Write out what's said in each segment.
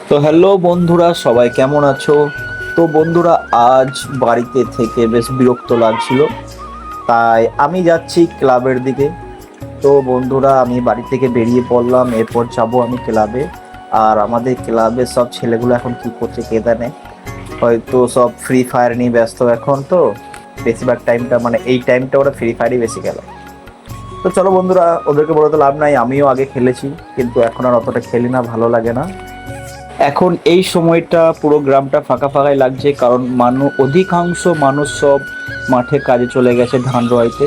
তো হ্যালো বন্ধুরা, সবাই কেমন আছো? তো বন্ধুরা, আজ বাড়িতে থেকে বেশ বিরক্ত লাগছিল, তাই আমি যাচ্ছি ক্লাবের দিকে। তো বন্ধুরা, আমি বাড়ি থেকে বেরিয়ে পড়লাম, এরপর যাব আমি ক্লাবে। আর আমাদের ক্লাবের সব ছেলেগুলো এখন কি করছে কে জানে, হয়তো সব ফ্রি ফায়ার নিয়ে ব্যস্ত এখন। তো বেশিরভাগ টাইমটা মানে এই টাইমটা ওরা ফ্রি ফায়ারই বেশি খেলে। তো চলো বন্ধুরা, ওদেরকে বলে তো লাভ নাই, আমিও আগে খেলেছি কিন্তু এখন আর অতটা খেলি না, ভালো লাগে না। এখন এই সময়টা পুরো গ্রামটা ফাঁকা ফাঁকাই লাগছে, কারণ অধিকাংশ মানুষ সব মাঠে কাজে চলে গেছে ধান রোয়াইতে।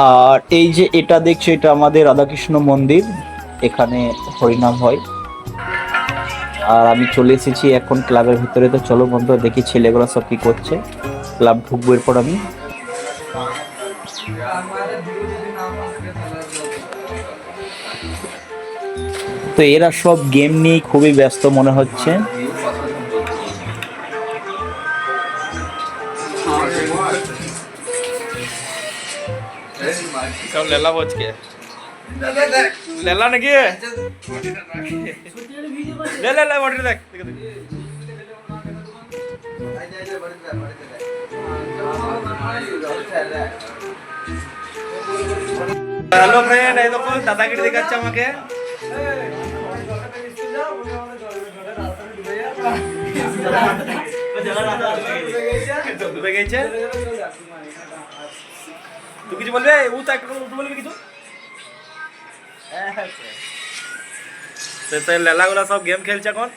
আর এই যে এটা দেখছো, এটা আমাদের রাধাকৃষ্ণ মন্দির, এখানে হরিনাম হয়। আর আমি চলে এসেছি এখন ক্লাবের ভিতরে। তো চলো বন্ধুরা, দেখি ছেলেগুলো সব কি করছে। ক্লাব ঢুকবো এরপর আমি। তো এরা সব গেম নিয়ে খুবই ব্যস্ত মনে হচ্ছে। सब लेला बच के लेला नाকি ले ले ले वाटर देख হ্যালো ফ্রেন্ড, এই দেখো দাদাগিরি দেখাচ্ছে আমাকে। ডুবে গেছে। তুই কিছু বলবে? ও তো একটু বলবি কিছু। লেলাগুলা সব গেম খেলছে এখন।